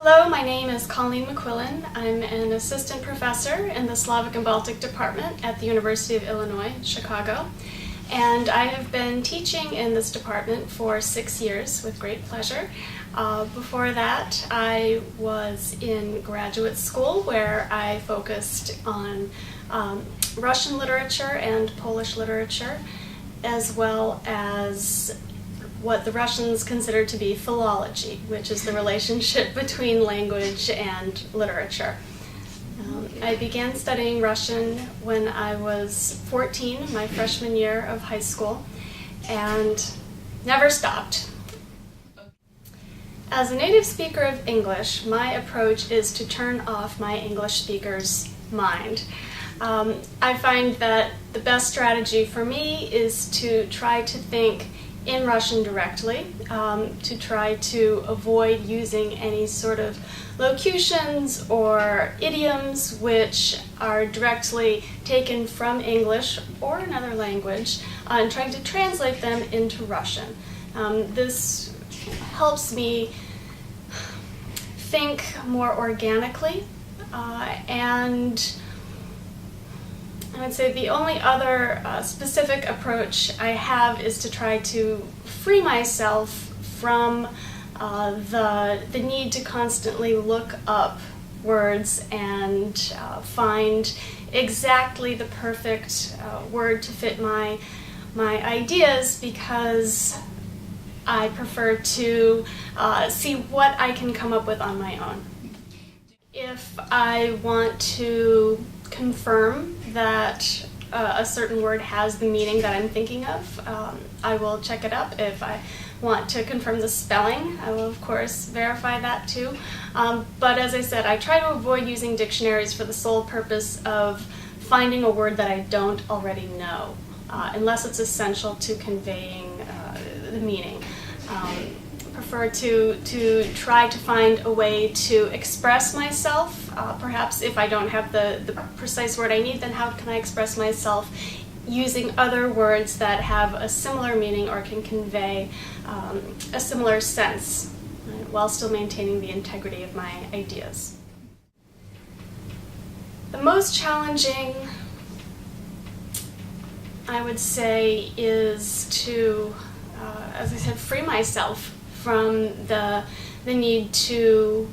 Hello, my name is Prof McQuillen. I'm an assistant professor in the Slavic and Baltic department at the University of Illinois, Chicago. And I have been teaching in this department for 6 years with great pleasure. Before that, I was in graduate school where I focused on Russian literature and Polish literature, as well as what the Russians consider to be philology, which is the relationship between language and literature. I began studying Russian when I was 14, my freshman year of high school, and never stopped. As a native speaker of English, my approach is to turn off my English speaker's mind. I find that the best strategy for me is to try to think in Russian directly, to try to avoid using any sort of locutions or idioms which are directly taken from English or another language, and trying to translate them into Russian. This helps me think more organically, and I would say the only other specific approach I have is to try to free myself from the need to constantly look up words and find exactly the perfect word to fit my ideas, because I prefer to see what I can come up with on my own. If I want to confirm that a certain word has the meaning that I'm thinking of, I will check it up. If I want to confirm the spelling, I will of course verify that too. But as I said, I try to avoid using dictionaries for the sole purpose of finding a word that I don't already know, unless it's essential to conveying the meaning. Prefer to try to find a way to express myself. Perhaps if I don't have the precise word I need, then how can I express myself using other words that have a similar meaning or can convey a similar sense, right, while still maintaining the integrity of my ideas. The most challenging, I would say, is to, as I said, free myself from the need to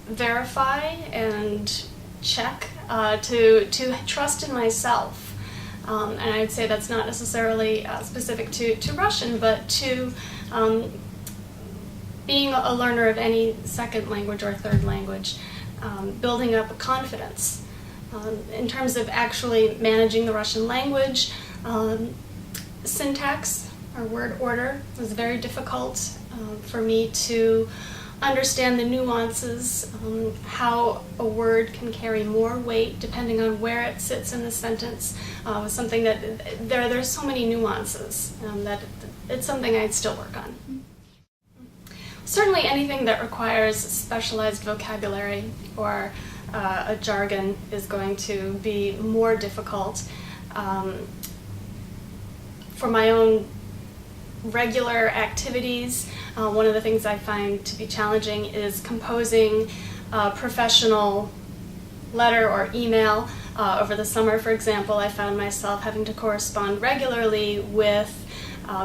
verify and check, to trust in myself. And I'd say that's not necessarily specific to Russian, but to being a learner of any second language or third language, building up a confidence. In terms of actually managing the Russian language, syntax or word order was very difficult for me to understand the nuances, how a word can carry more weight depending on where it sits in the sentence. Was something that there's so many nuances that it's something I'd still work on. Certainly anything that requires specialized vocabulary or a jargon is going to be more difficult. For my own regular activities, one of the things I find to be challenging is composing a professional letter or email. Over the summer, for example, I found myself having to correspond regularly with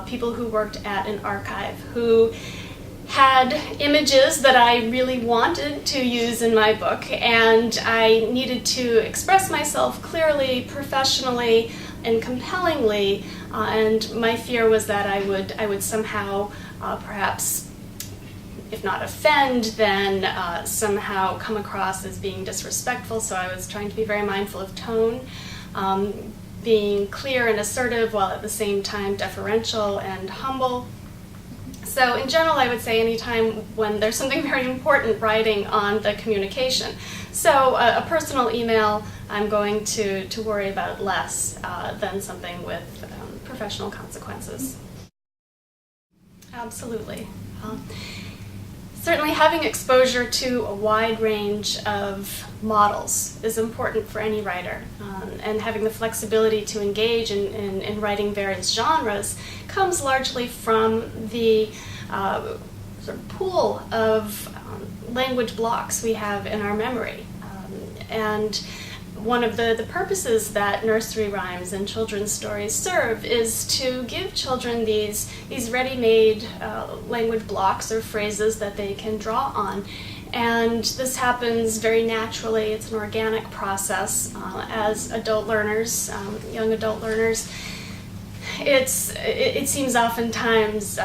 people who worked at an archive, who had images that I really wanted to use in my book, and I needed to express myself clearly, professionally, and compellingly, and my fear was that I would somehow perhaps, if not offend, then somehow come across as being disrespectful. So I was trying to be very mindful of tone, being clear and assertive while at the same time deferential and humble. So in general, I would say anytime when there's something very important riding on the communication. So a personal email, I'm going to worry about less than something with professional consequences. Absolutely. Certainly having exposure to a wide range of models is important for any writer, and having the flexibility to engage in writing various genres comes largely from the sort of pool of language blocks we have in our memory. And one of the purposes that nursery rhymes and children's stories serve is to give children these ready-made language blocks or phrases that they can draw on. And this happens very naturally. It's an organic process. As adult learners, young adult learners, it seems oftentimes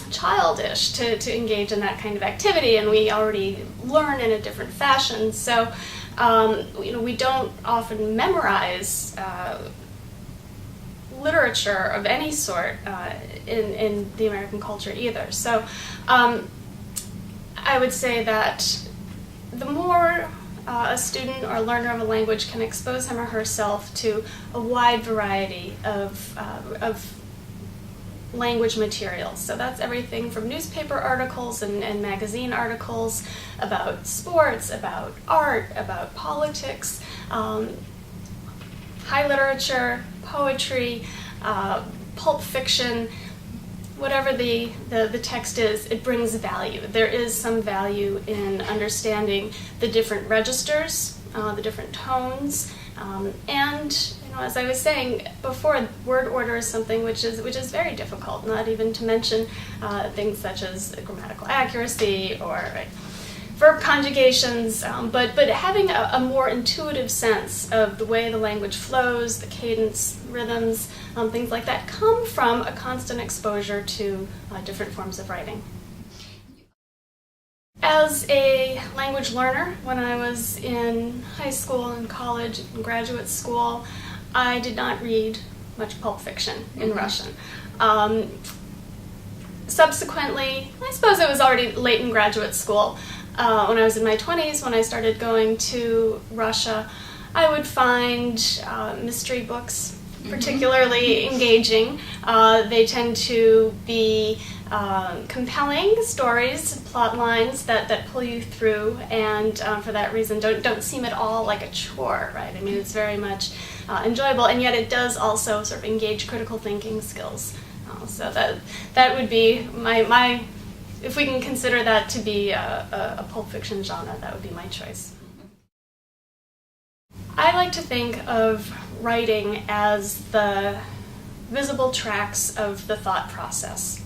childish to engage in that kind of activity, and we already learn in a different fashion. So we don't often memorize literature of any sort in the American culture either. So I would say that the more a student or learner of a language can expose him or herself to a wide variety of language materials. So that's everything from newspaper articles and magazine articles about sports, about art, about politics, high literature, poetry, pulp fiction. Whatever the text is, it brings value. There is some value in understanding the different registers, the different tones, and as I was saying before, word order is something which is very difficult. Not even to mention things such as grammatical accuracy or verb conjugations, but having a more intuitive sense of the way the language flows, the cadence, rhythms, things like that, come from a constant exposure to different forms of writing. As a language learner, when I was in high school and college and graduate school, I did not read much pulp fiction in Russian. Subsequently, I suppose it was already late in graduate school, when I was in my 20s, when I started going to Russia, I would find mystery books particularly engaging. They tend to be compelling stories, plot lines that pull you through, and for that reason don't seem at all like a chore, right? I mean, it's very much enjoyable, and yet it does also sort of engage critical thinking skills. So that would be my if we can consider that to be a pulp fiction genre, that would be my choice. I like to think of writing as the visible tracks of the thought process.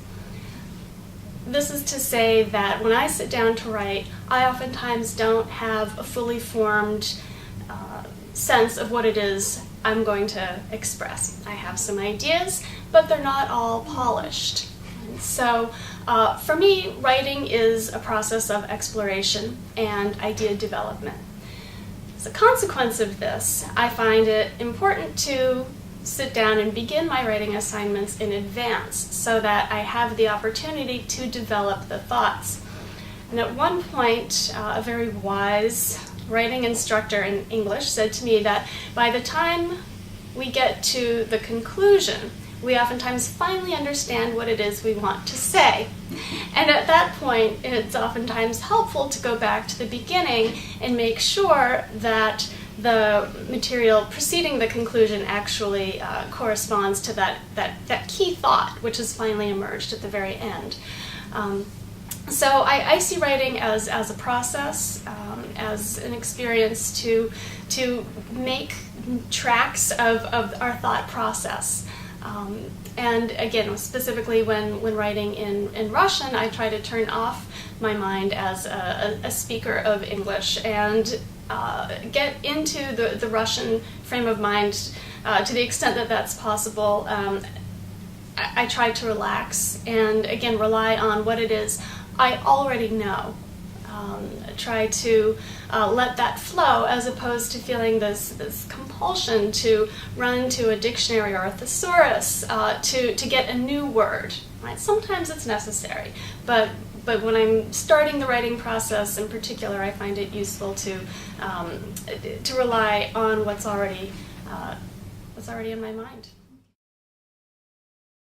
This is to say that when I sit down to write, I oftentimes don't have a fully formed sense of what it is I'm going to express. I have some ideas, but they're not all polished. So for me, writing is a process of exploration and idea development. As a consequence of this, I find it important to sit down and begin my writing assignments in advance so that I have the opportunity to develop the thoughts. And at one point, a very wise writing instructor in English said to me that by the time we get to the conclusion, we oftentimes finally understand what it is we want to say. And at that point, it's oftentimes helpful to go back to the beginning and make sure that the material preceding the conclusion actually corresponds to that key thought, which has finally emerged at the very end. So I see writing as a process, as an experience to make tracks of our thought process. And again, specifically when writing in Russian, I try to turn off my mind as a speaker of English and get into the Russian frame of mind to the extent that that's possible. I try to relax and, again, rely on what it is I already know. Try to let that flow as opposed to feeling this compulsion to run to a dictionary or a thesaurus to get a new word. Right? Sometimes it's necessary, but when I'm starting the writing process in particular, I find it useful to rely on what's already in my mind.